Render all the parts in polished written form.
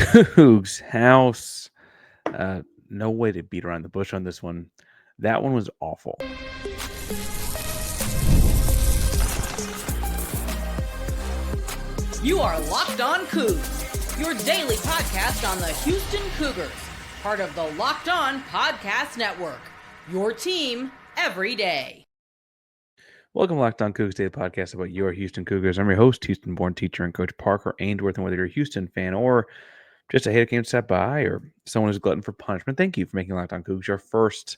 Coogs House. No way to beat around the bush on this one. That one was awful. You are Locked On Cougs, your daily podcast on the Houston Cougars, part of the Locked On Podcast Network, your team every day. Welcome to Locked On Cougs Daily Podcast about your Houston Cougars. I'm your host, Houston-born teacher and coach Parker Ainsworth, and whether you're a Houston fan or just a hater came to stop by or someone who's glutton for punishment, thank you for making Locked On Cougs your first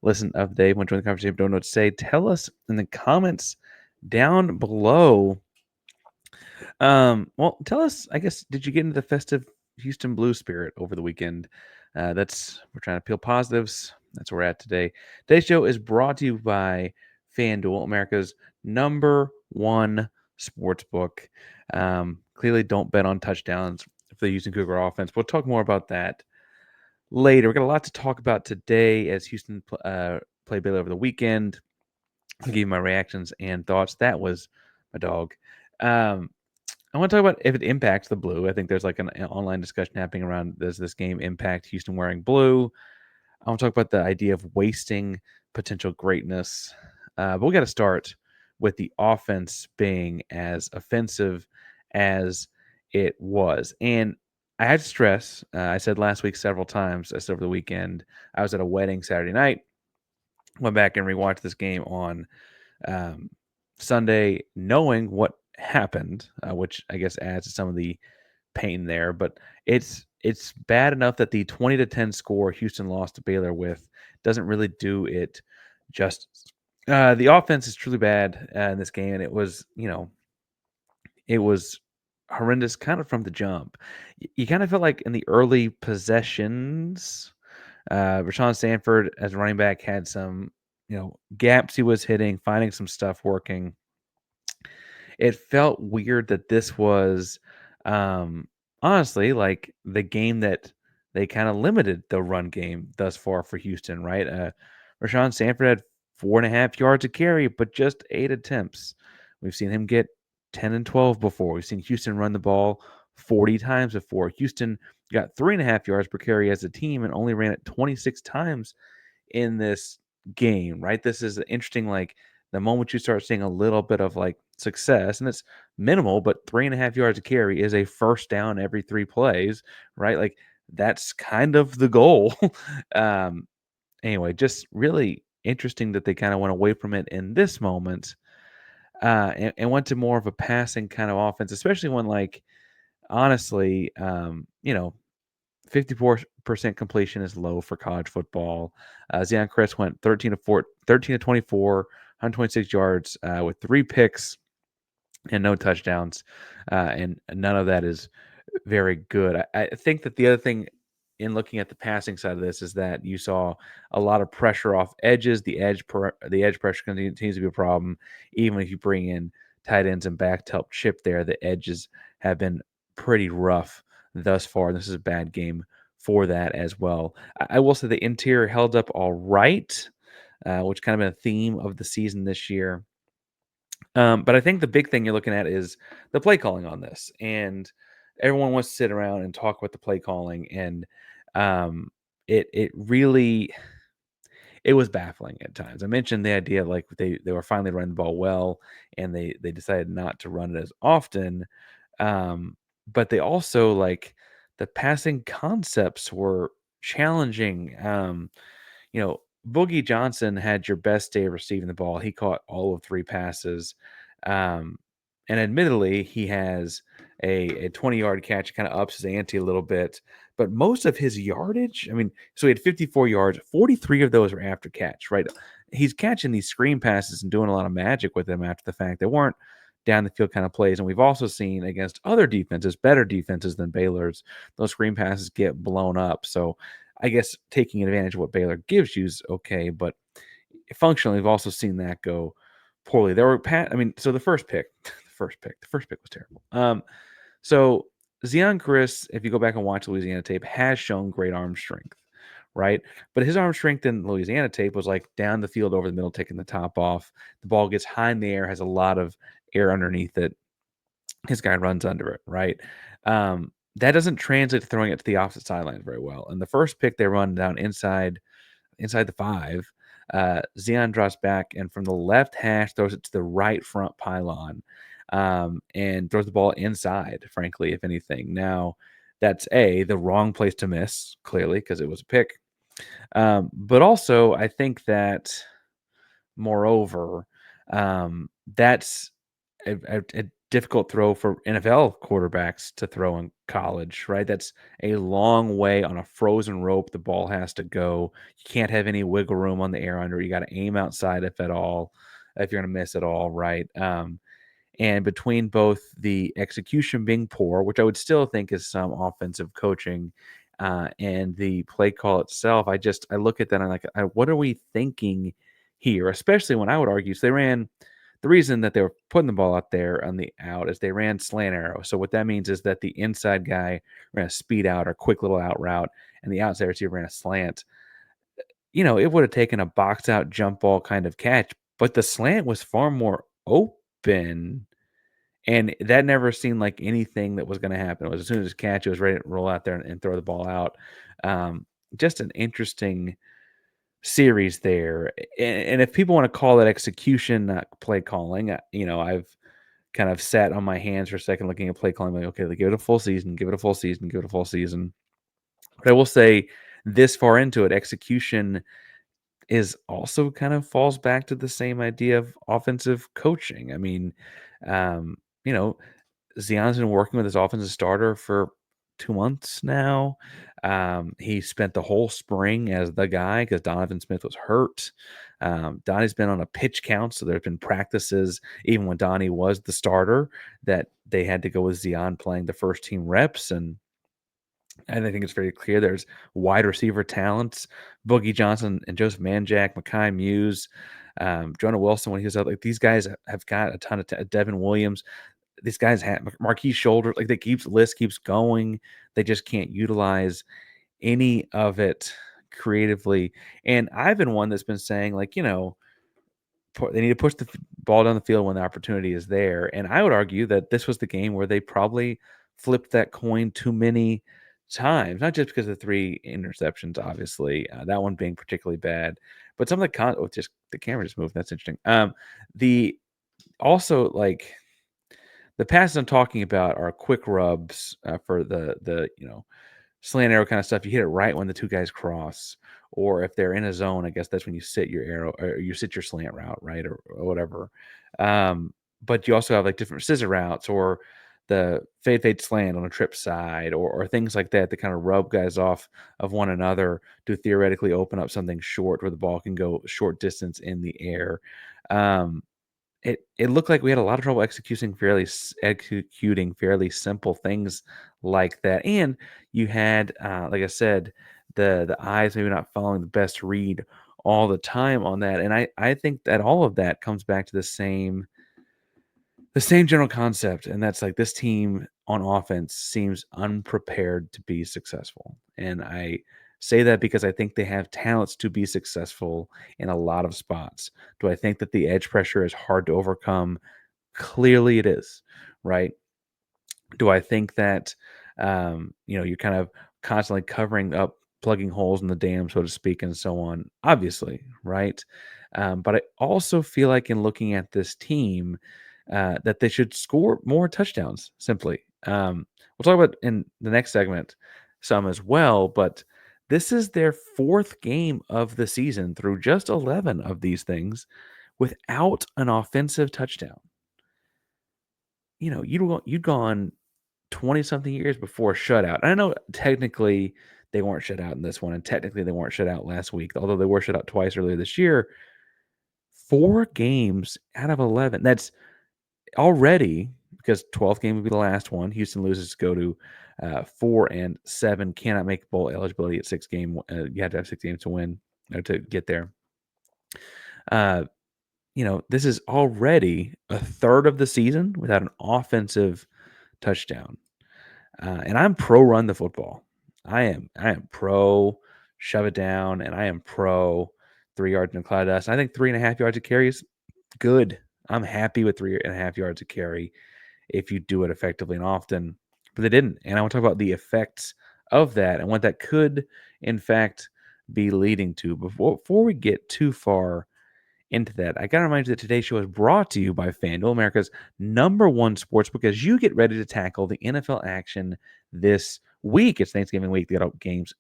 listen of the day. Want to join the conversation, don't know what to say, tell us in the comments down below. Well, tell us, I guess, did you get into the festive Houston Blue spirit over the weekend? We're trying to peel positives. That's where we're at today. Today's show is brought to you by FanDuel, America's #1 sports book. Clearly don't bet on touchdowns for the Houston Cougar offense. We'll talk more about that later. We've got a lot to talk about today as Houston played Baylor over the weekend. I'll give you my reactions and thoughts. That was my dog. I want to talk about if it impacts the blue. I think there's like an online discussion happening around does this game impact Houston wearing blue? I want to talk about the idea of wasting potential greatness. But we got to start with the offense being as offensive as it was. And I had to stress, I said last week several times, I said over the weekend, I was at a wedding Saturday night, went back and rewatched this game on Sunday, knowing what happened, which I guess adds to some of the pain there. But it's bad enough that the 20-10 score Houston lost to Baylor with doesn't really do it justice. The offense is truly bad in this game, and it was horrendous kind of from the jump. You kind of felt like in the early possessions, Rashawn Sanford as running back had some gaps he was hitting, finding some stuff working. It felt weird that this was honestly like the game that they kind of limited the run game thus far for Houston, right? Rashawn Sanford had 4.5 yards a carry, but just 8 attempts. We've seen him get 10 and 12 before. We've seen Houston run the ball 40 times before. Houston got 3.5 yards per carry as a team and only ran it 26 times in this game, right? This is interesting, like the moment you start seeing a little bit of like success, and it's minimal, but 3.5 yards a carry is a first down every 3 plays, right? Like that's kind of the goal. Anyway, just really interesting that they kind of went away from it in this moment and went to more of a passing kind of offense, especially when like honestly, 54% completion is low for college football. Zeon Chriss went 13 to 24, 126 yards with 3 picks and no touchdowns. And none of that is very good. I think that the other thing in looking at the passing side of this is that you saw a lot of pressure off edges. The edge pressure continues to be a problem, even if you bring in tight ends and back to help chip there. The edges have been pretty rough thus far. This is a bad game for that as well. I will say the interior held up all right, which kind of been a theme of the season this year. But I think the big thing you're looking at is the play calling on this, and everyone wants to sit around and talk about the play calling, and it really it was baffling at times. I mentioned the idea like they were finally running the ball well, and they decided not to run it as often. But they also like the passing concepts were challenging. Boogie Johnson had your best day receiving the ball. He caught all of 3 passes. Um, and admittedly, he has a 20-yard catch, kind of ups his ante a little bit. But most of his yardage, so he had 54 yards, 43 of those were after catch, right? He's catching these screen passes and doing a lot of magic with them after the fact. They weren't down the field kind of plays. And we've also seen against other defenses, better defenses than Baylor's, those screen passes get blown up. So I guess taking advantage of what Baylor gives you is okay, but functionally, we've also seen that go poorly. So the first pick was terrible. So Zeon Chriss, if you go back and watch Louisiana tape, has shown great arm strength, right? But his arm strength in Louisiana tape was like down the field over the middle, taking the top off. The ball gets high in the air, has a lot of air underneath it. His guy runs under it, right? that doesn't translate to throwing it to the opposite sideline very well. And the first pick they run down inside the 5, Zeon drops back and from the left hash throws it to the right front pylon, and throws the ball inside, frankly, if anything. Now, that's the wrong place to miss, clearly, because it was a pick. But also, I think that, moreover, that's a difficult throw for NFL quarterbacks to throw in college, right? That's a long way on a frozen rope. The ball has to go. You can't have any wiggle room on the air under. You got to aim outside if at all, if you're going to miss at all, right? And between both the execution being poor, which I would still think is some offensive coaching, and the play call itself, I look at that and I'm like, what are we thinking here? Especially when I would argue, so they ran the reason that they were putting the ball out there on the out is they ran slant arrow. So what that means is that the inside guy ran a speed out or quick little out route, and the outside receiver ran a slant. It would have taken a box out jump ball kind of catch, but the slant was far more open, and that never seemed like anything that was going to happen. It was as soon as catch, it was ready to roll out there and throw the ball out. Just an interesting series there. And if people want to call it execution, not play calling, I've kind of sat on my hands for a second looking at play calling, like, okay, give it a full season, give it a full season, give it a full season. But I will say this far into it, execution is also kind of falls back to the same idea of offensive coaching. I mean, um, you know, Zion's been working with his offensive starter for 2 months now. He spent the whole spring as the guy because Donovan Smith was hurt. Donnie's been on a pitch count, so there have been practices, even when Donnie was the starter, that they had to go with Zion playing the first team reps. And I think it's very clear there's wide receiver talents. Boogie Johnson and Joseph Manjack, Makai Muse, Jonah Wilson when he was out. Like these guys have got a ton of Devin Williams. These guys have Marquise Shoulder. Like list keeps going. They just can't utilize any of it creatively. And I've been one that's been saying, like, they need to push the ball down the field when the opportunity is there. And I would argue that this was the game where they probably flipped that coin too many times, not just because of the 3 interceptions, obviously, that one being particularly bad, but some of just the camera just moved. That's interesting. The also like the passes I'm talking about are quick rubs, for the slant arrow kind of stuff. You hit it right when the 2 guys cross, or if they're in a zone, I guess that's when you sit your arrow or you sit your slant route, right, or whatever. But you also have like different scissor routes or the fade slant on a trip side, or things like that kind of rub guys off of one another to theoretically open up something short where the ball can go short distance in the air. Um, it looked like we had a lot of trouble executing fairly simple things like that, and you had, like I said, the eyes maybe not following the best read all the time on that, and I think that all of that comes back to the same general concept, and that's like this team on offense seems unprepared to be successful. And I say that because I think they have talents to be successful in a lot of spots. Do I think that the edge pressure is hard to overcome? Clearly it is, right? Do I think that you're kind of constantly covering up, plugging holes in the dam, so to speak, and so on? Obviously, right? But I also feel like in looking at this team, that they should score more touchdowns. Simply, we'll talk about in the next segment some as well. But this is their 4th game of the season through just 11 of these things without an offensive touchdown. You'd gone 20 something years before a shutout. And I know technically they weren't shut out in this one, and technically they weren't shut out last week, although they were shut out twice earlier this year. 4 games out of 11. That's already, because 12th game would be the last one. Houston loses to go to 4-7. Cannot make bowl eligibility at 6 game. You have to have 6 games to win or to get there. This is already a third of the season without an offensive touchdown. And I'm pro run the football. I am pro shove it down, and I am pro 3 yards in a cloud of dust. I think 3.5 yards of carry is good. I'm happy with 3.5 yards of carry if you do it effectively and often. but they didn't. And I want to talk about the effects of that and what that could, in fact, be leading to. Before we get too far into that, I got to remind you that today's show is brought to you by FanDuel, America's #1 sportsbook, as you get ready to tackle the NFL action this week. It's Thanksgiving week. They got games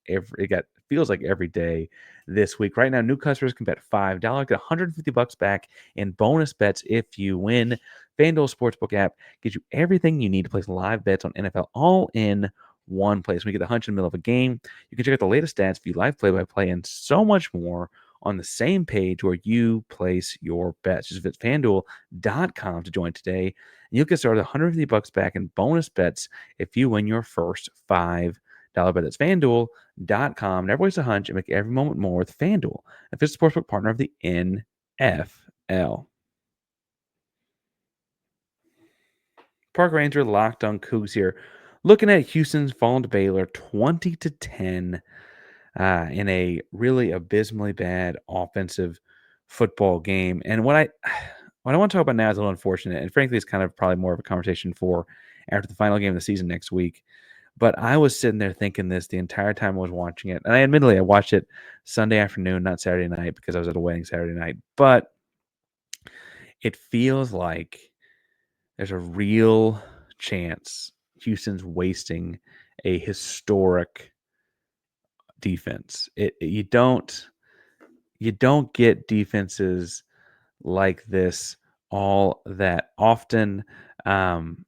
feels like every day this week. Right now, new customers can bet $5, get $150 back in bonus bets if you win. FanDuel Sportsbook app gives you everything you need to place live bets on NFL all in one place. When you get the hunch in the middle of a game, you can check out the latest stats, view live play-by-play, and so much more on the same page where you place your bets. Just visit fanduel.com to join today, and you'll get started $150 back in bonus bets if you win your first $5 bet. That's fanduel.com. Never waste a hunch and make every moment more with FanDuel, an official sportsbook partner of the NFL. Parker Ainsworth locked on Coogs here. Looking at Houston's fallen to Baylor 20-10 in a really abysmally bad offensive football game. And what I want to talk about now is a little unfortunate, and frankly, it's kind of probably more of a conversation for after the final game of the season next week. But I was sitting there thinking this the entire time I was watching it, and I watched it Sunday afternoon, not Saturday night, because I was at a wedding Saturday night. But it feels like there's a real chance Houston's wasting a historic defense. You don't get defenses like this all that often. Um,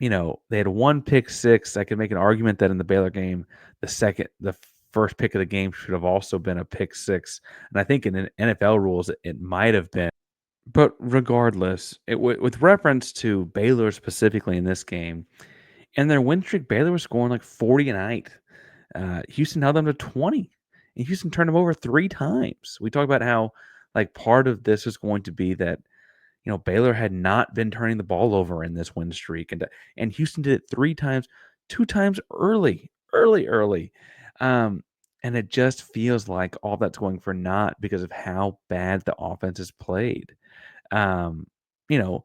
they had one pick six. I could make an argument that in the Baylor game, the first pick of the game should have also been a pick six. And I think in NFL rules, it might have been. But regardless, with reference to Baylor specifically in this game, and their win streak, Baylor was scoring like 40 a night. Houston held them to 20, and Houston turned them over 3 times. We talked about how like part of this is going to be that Baylor had not been turning the ball over in this win streak, and Houston did it 3 times, 2 times early. Um, and it just feels like all that's going for naught because of how bad the offense is played. Um, you know,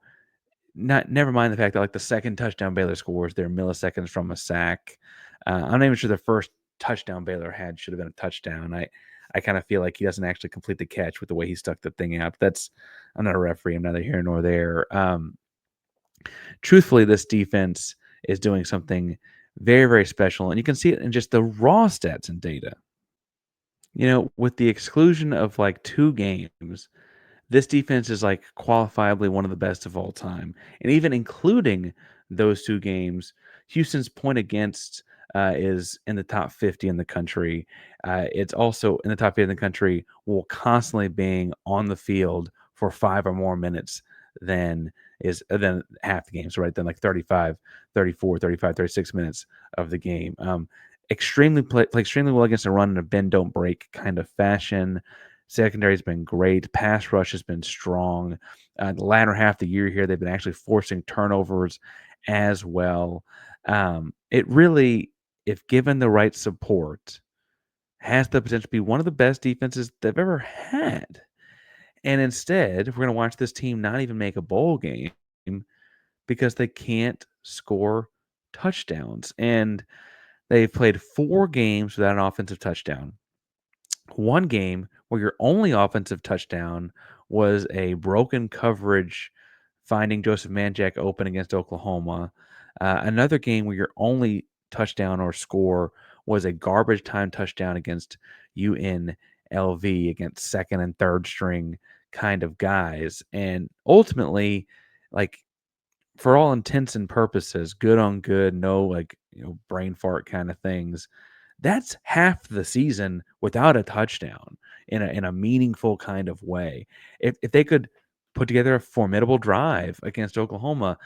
never mind the fact that like the second touchdown Baylor scores, they're milliseconds from a sack. I'm not even sure the first touchdown Baylor had should have been a touchdown. I kind of feel like he doesn't actually complete the catch with the way he stuck the thing out. I'm not a referee. I'm neither here nor there. Truthfully, this defense is doing something very, very special, and you can see it in just the raw stats and data. With the exclusion of like 2 games, this defense is like qualifiably one of the best of all time. And even including those 2 games, Houston's point against is in the top 50 in the country. It's also in the top 50 in the country while constantly being on the field for 5 or more minutes than half the game. So right then like 35, 34, 35, 36 minutes of the game. Play extremely well against a run in a bend don't break kind of fashion. Secondary's been great. Pass rush has been strong. The latter half of the year here, they've been actually forcing turnovers as well. It really, if given the right support, has the potential to be one of the best defenses they've ever had. And instead, we're going to watch this team not even make a bowl game because they can't score touchdowns. And they've played 4 games without an offensive touchdown. 1 game where your only offensive touchdown was a broken coverage finding Joseph Manjack open against Oklahoma. Another game where your only touchdown or score was a garbage time touchdown against UNLV, against second and third string kind of guys. And ultimately, like, for all intents and purposes, good on good, no brain fart kind of things. That's half the season without a touchdown in a meaningful kind of way. If they could put together a formidable drive against Oklahoma,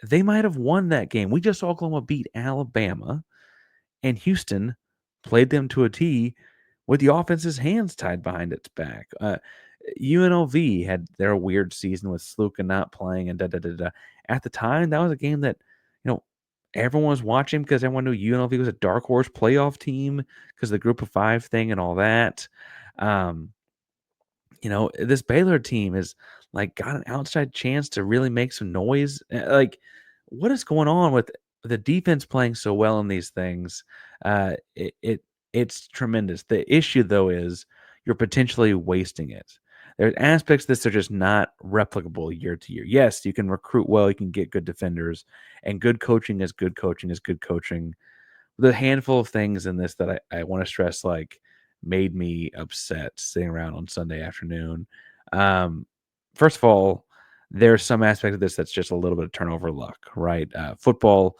they might have won that game. We just saw Oklahoma beat Alabama, and Houston played them to a T with the offense's hands tied behind its back. UNLV had their weird season with Sluka not playing and da da da da. At the time, that was a game that everyone was watching because everyone knew UNLV was a dark horse playoff team because of the group of 5 thing and all that. Um, this Baylor team is like got an outside chance to really make some noise. Like, what is going on with the defense playing so well in these things, it's tremendous. The issue though is you're potentially wasting it. There's aspects of this that are just not replicable year to year. Yes, you can recruit well, you can get good defenders, and good coaching is good coaching is good coaching. The handful of things in this that I want to stress, like, made me upset sitting around on Sunday afternoon. Um, First of all, there's some aspect of this that's just a little bit of turnover luck, right? Football,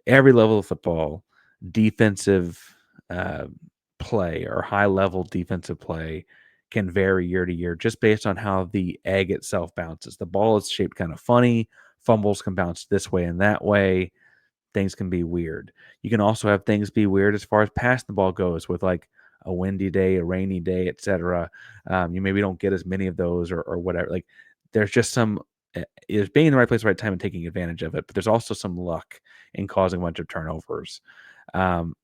every level of football, defensive uh, play or high level defensive play can vary year to year just based on how the egg itself bounces. The ball is shaped kind of funny. Fumbles can bounce this way and that way. Things can be weird. You can also have things be weird as far as passing the ball goes with like a windy day, a rainy day, etc. You maybe don't get as many of those or whatever. Like there's just some is being in the right place, at the right time, and taking advantage of it. But there's also some luck in causing a bunch of turnovers. Um,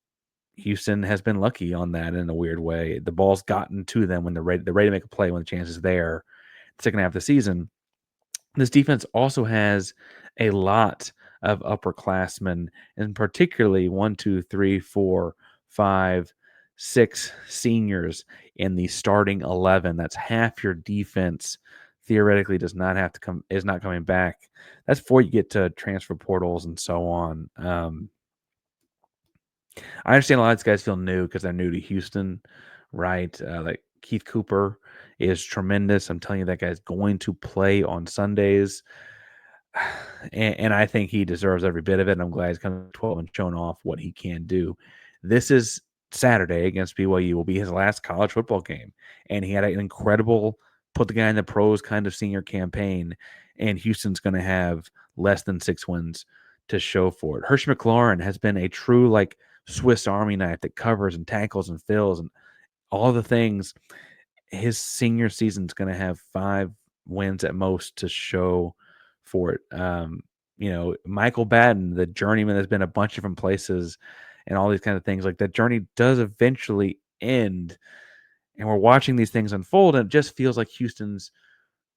Houston has been lucky on that in a weird way. The ball's gotten to them when they're ready to make a play when the chance is there. The second half of the season, this defense also has a lot of upperclassmen, and particularly one, two, three, four, five, six seniors in the starting 11. That's half your defense. Theoretically, does not have to come is not coming back. That's before you get to transfer portals and so on. I understand a lot of these guys feel new because they're new to Houston, right? Like Keith Cooper is tremendous. I'm telling you, that guy's going to play on Sundays. And I think he deserves every bit of it. And I'm glad he's come to 12 and shown off what he can do. This is Saturday against BYU will be his last college football game. And he had an incredible put the guy in the pros kind of senior campaign. And Houston's going to have less than 6 wins to show for it. Hershey McLaurin has been a true like Swiss Army knife that covers and tackles and fills and all the things. His senior season's going to have 5 wins at most to show for it. Michael Batten, the journeyman, has been a bunch of different places and all these kind of things. Like that journey does eventually end, and we're watching these things unfold, and it just feels like Houston's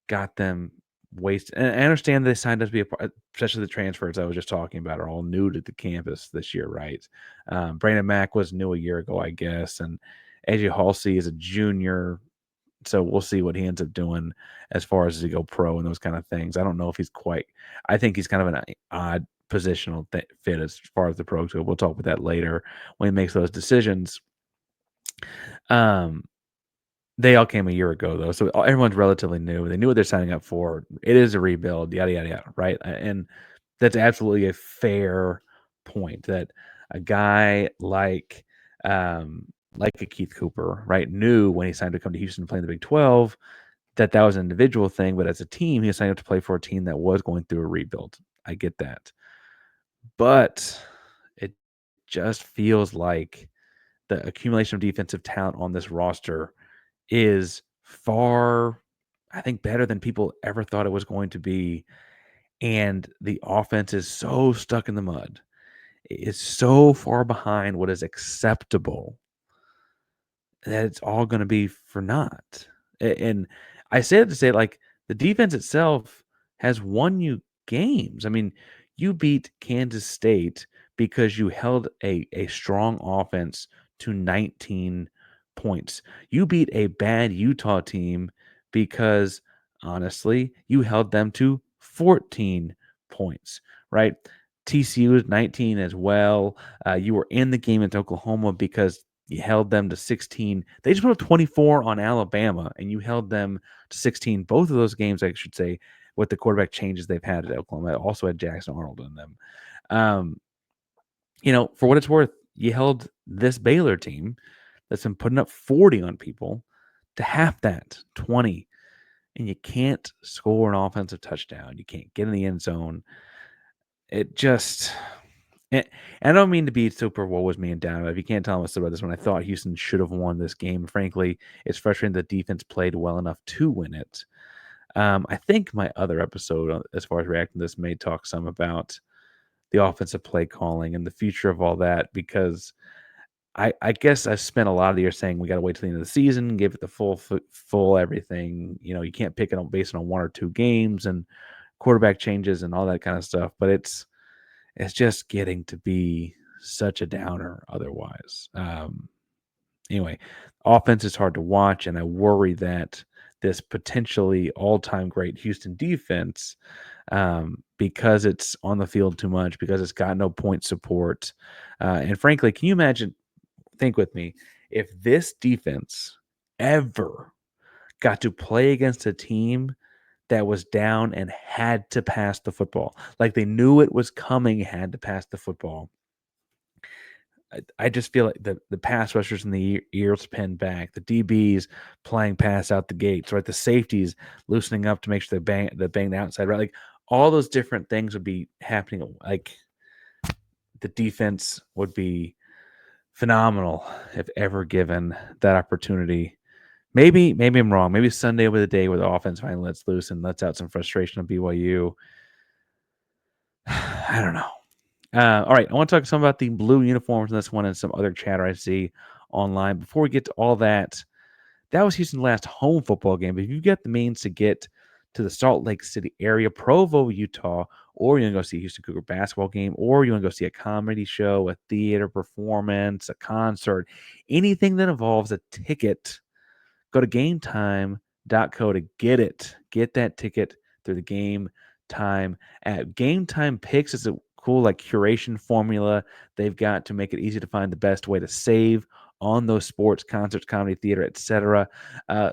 got them wasted. And I understand they signed up to be a part, especially the transfers I was just talking about are all new to the campus this year, right? Brandon Mack was new a year ago, I guess, and AJ Halsey is a junior. So we'll see what he ends up doing as far as he go pro and those kind of things. I don't know if he's quite. I think he's kind of an odd positional fit as far as the pros go. We'll talk about that later when he makes those decisions. Um, they all came a year ago though, so everyone's relatively new. They knew what they're signing up for. It is a rebuild, yada yada yada, right? And that's absolutely a fair point. That a guy like a Keith Cooper, right, knew when he signed to come to Houston and play in the Big 12 that was an individual thing, but as a team, he was signed up to play for a team that was going through a rebuild. I get that. But it just feels like the accumulation of defensive talent on this roster is far, I think, better than people ever thought it was going to be. And the offense is so stuck in the mud. It's so far behind what is acceptable that it's all going to be for naught. And I say it to say, like, the defense itself has won you games. I mean, you beat Kansas State because you held a strong offense to 19 points. You beat a bad Utah team because, honestly, you held them to 14 points, right? TCU is 19 as well. You were in the game at Oklahoma because you held them to 16. They just put up 24 on Alabama, and you held them to 16. Both of those games, I should say, with the quarterback changes they've had at Oklahoma, also had Jackson Arnold in them. For what it's worth, you held this Baylor team that's been putting up 40 on people to half that, 20. And you can't score an offensive touchdown. You can't get in the end zone. It just and I don't mean to be super woe was me and down. If you can't tell, I'm still about this one. I thought Houston should have won this game. Frankly, it's frustrating the defense played well enough to win it. I think my other episode, as far as reacting to this, may talk some about the offensive play calling and the future of all that, because I guess I spent a lot of the year saying we got to wait till the end of the season, give it the full everything. You can't pick it on based on one or two games and quarterback changes and all that kind of stuff. But it's just getting to be such a downer otherwise. Anyway, offense is hard to watch, and I worry that this potentially all-time great Houston defense, because it's on the field too much, because it's got no point support, and frankly, can you imagine? Think with me, if this defense ever got to play against a team that was down and had to pass the football, like they knew it was coming, had to pass the football. I just feel like the pass rushers in the ears pinned back, the DBs playing pass out the gates, right? The safeties loosening up to make sure they bang the outside, right? Like all those different things would be happening. Like the defense would be phenomenal if ever given that opportunity. Maybe I'm wrong. Maybe Sunday will be the day where the offense finally lets loose and lets out some frustration on BYU. I don't know. All right, I want to talk some about the blue uniforms in this one and some other chatter I see online. Before we get to all that, that was Houston's last home football game. But if you get the means to get to the Salt Lake City area, Provo, Utah, or you want to go see a Houston Cougar basketball game, or you want to go see a comedy show, a theater performance, a concert, anything that involves a ticket, go to gametime.co to get it. Get that ticket through the Game Time app. Game Time Picks is a cool like curation formula they've got to make it easy to find the best way to save on those sports, concerts, comedy, theater, etc.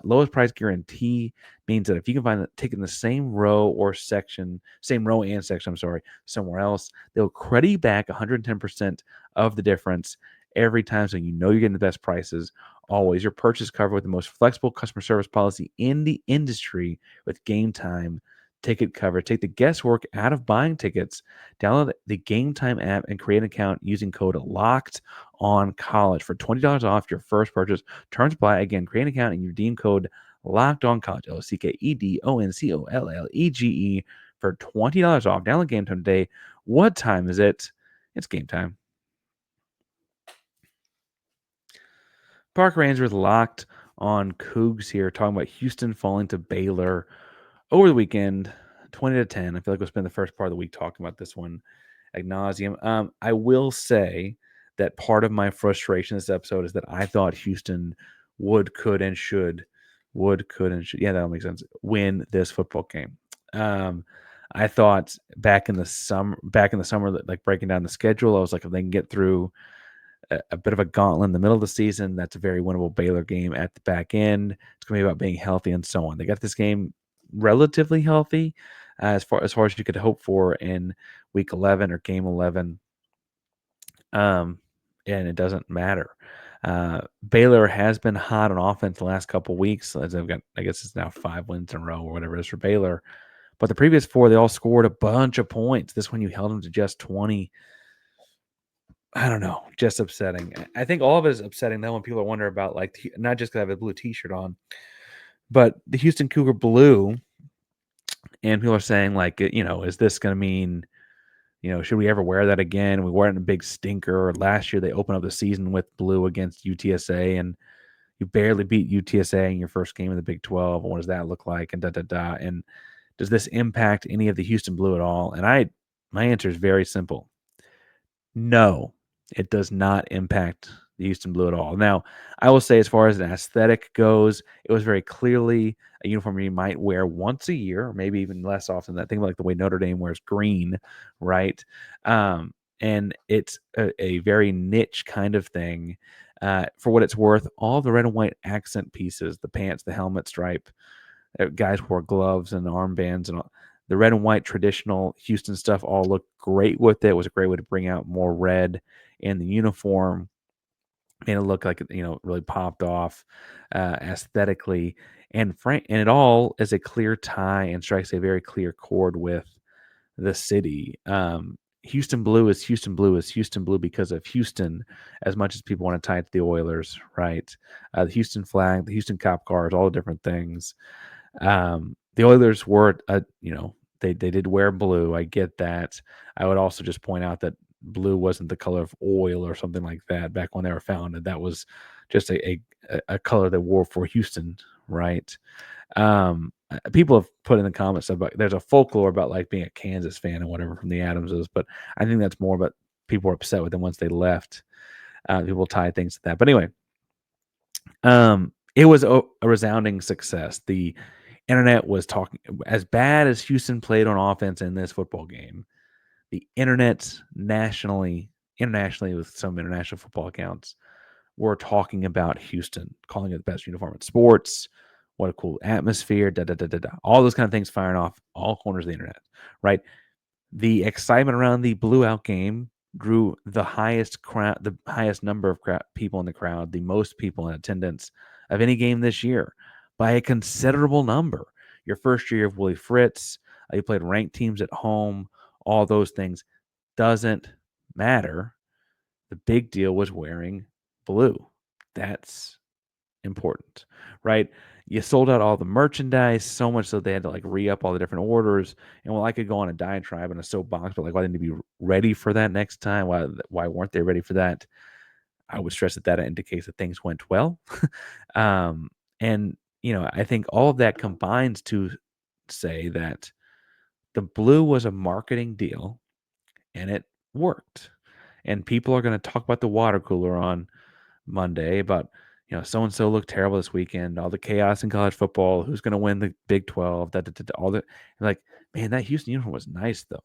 Lowest price guarantee means that if you can find a ticket in the same row or section, same row and section, I'm sorry, somewhere else, they'll credit you back 110% of the difference every time, so you know you're getting the best prices. Always your purchase covered with the most flexible customer service policy in the industry with Game Time ticket cover. Take the guesswork out of buying tickets. Download the Game Time app and create an account using code Locked On College for $20 off your first purchase. Terms apply. Again, create an account and you redeem code Locked On College, LOCKEDONCOLLEGE, for $20 off. Download Game Time today. What time is it? It's game time. Parker Ainsworth Locked On Coogs here, talking about Houston falling to Baylor over the weekend, 20-10. I feel like we'll spend the first part of the week talking about this one ad nauseum. I will say that part of my frustration this episode is that I thought Houston could, and should, yeah, that'll make sense, win this football game. I thought back in the summer, like breaking down the schedule, I was like, if they can get through a bit of a gauntlet in the middle of the season, that's a very winnable Baylor game at the back end. It's going to be about being healthy and so on. They got this game relatively healthy, as far as you could hope for in week 11 or game 11. And it doesn't matter. Baylor has been hot on offense the last couple weeks. As I've got, I guess it's now 5 wins in a row or whatever it is for Baylor. But the previous 4, they all scored a bunch of points. This one, you held them to just 20. I don't know, just upsetting. I think all of it is upsetting though when people are wondering about, like, not just because I have a blue T-shirt on, but the Houston Cougar blue, and people are saying, like, is this going to mean, should we ever wear that again? We wore it in a big stinker. Last year they opened up the season with blue against UTSA, and you barely beat UTSA in your first game of the Big 12. And what does that look like? And And does this impact any of the Houston blue at all? And my answer is very simple. No, it does not impact the Houston blue at all. Now, I will say, as far as an aesthetic goes, it was very clearly a uniform you might wear once a year, or maybe even less often. That thing, like the way Notre Dame wears green, right? And it's a very niche kind of thing. For what it's worth, all the red and white accent pieces, the pants, the helmet stripe, guys wore gloves and armbands, and all the red and white traditional Houston stuff all looked great with it. It was a great way to bring out more red in the uniform. Made it look like it, really popped off aesthetically. And it all is a clear tie and strikes a very clear chord with the city. Houston blue is Houston blue is Houston blue because of Houston, as much as people want to tie it to the Oilers, right? The Houston flag, the Houston cop cars, all the different things. The Oilers were, they did wear blue. I get that. I would also just point out that blue wasn't the color of oil or something like that back when they were founded. That was just a color they wore for Houston, right? People have put in the comments about there's a folklore about like being a Kansas fan and whatever from the Adamses, but I think that's more about people were upset with them once they left. People tie things to that. But anyway, it was a resounding success. The internet was talking as bad as Houston played on offense in this football game. The internet internationally, with some international football accounts, were talking about Houston, calling it the best uniform in sports. What a cool atmosphere, da da da da da. All those kind of things firing off all corners of the internet, right? The excitement around the blue out game drew the highest number of people in the crowd, the most people in attendance of any game this year by a considerable number. Your first year of Willie Fritz, you played ranked teams at home, all those things doesn't matter. The big deal was wearing blue. That's important, right? You sold out all the merchandise so much so they had to like re-up all the different orders. And I could go on a diatribe and a soapbox, but like, why didn't they be ready for that next time? Why weren't they ready for that? I would stress that indicates that things went well. And I think all of that combines to say that the blue was a marketing deal and it worked. And people are going to talk about the water cooler on Monday about, so and so looked terrible this weekend, all the chaos in college football, who's going to win the Big 12, all that. Like, man, that Houston uniform was nice, though.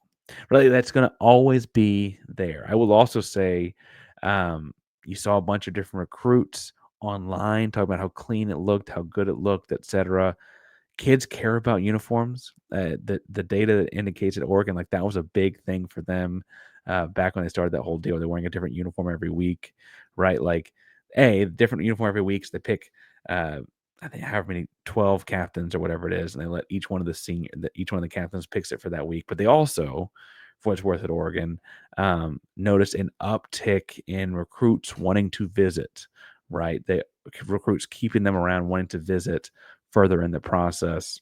Really, that's going to always be there. I will also say, you saw a bunch of different recruits online talking about how clean it looked, how good it looked, etc. Kids care about uniforms. The data that indicates at Oregon, like that was a big thing for them back when they started that whole deal. They're wearing a different uniform every week, right? Like, different uniform every week. So they pick, I think, however many 12 captains or whatever it is, and they let each one of the captains picks it for that week. But they also, for what it's worth at Oregon, noticed an uptick in recruits wanting to visit. Right, they recruits keeping them around, wanting to visit further in the process.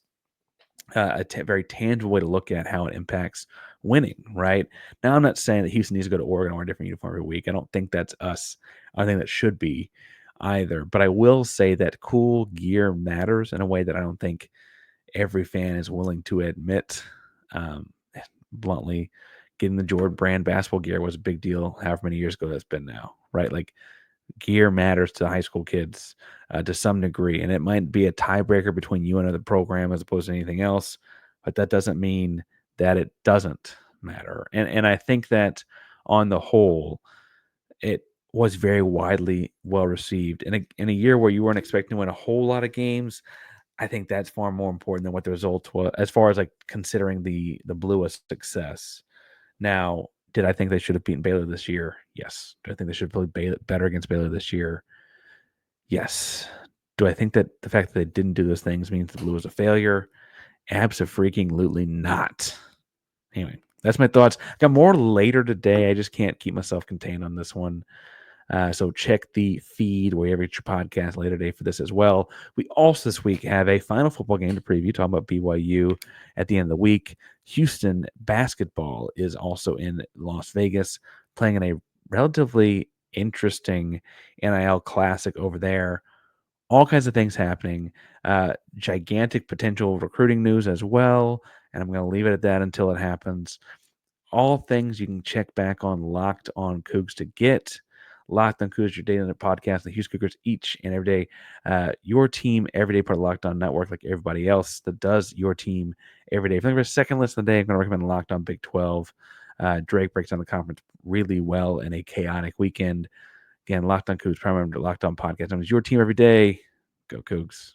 Very tangible way to look at how it impacts winning, right? Now, I'm not saying that Houston needs to go to Oregon or wear a different uniform every week. I don't think that's us. I think that should be either. But I will say that cool gear matters in a way that I don't think every fan is willing to admit. Um, Bluntly, getting the Jordan brand basketball gear was a big deal however many years ago that's been now, right? Like, gear matters to high school kids to some degree, and it might be a tiebreaker between you and another program as opposed to anything else, but that doesn't mean that it doesn't matter. And I think that on the whole, it was very widely well received. In a year where you weren't expecting to win a whole lot of games, I think that's far more important than what the result was, as far as like considering the Blue a success. Now, did I think they should have beaten Baylor this year? Yes. Do I think they should have played better against Baylor this year? Yes. Do I think that the fact that they didn't do those things means the Blue was a failure? Abso-freaking-lutely not. Anyway, that's my thoughts. Got more later today. I just can't keep myself contained on this one. So check the feed wherever you get your podcast later today for this as well. We also this week have a final football game to preview, talking about BYU at the end of the week. Houston basketball is also in Las Vegas, playing in a relatively interesting NIL classic over there. All kinds of things happening. Gigantic potential recruiting news as well. And I'm going to leave it at that until it happens. All things you can check back on Locked On Cougs to get. Locked On Cougs, your daily podcast, the Houston Cougars, each and every day. Your team every day, part of Locked On Network, like everybody else that does your team every day. If you're looking for a second list of the day, I'm going to recommend Locked On Big 12. Drake breaks down the conference really well in a chaotic weekend. Again, Locked On Cougs, primary Locked On Podcast. It's your team every day. Go Cougs.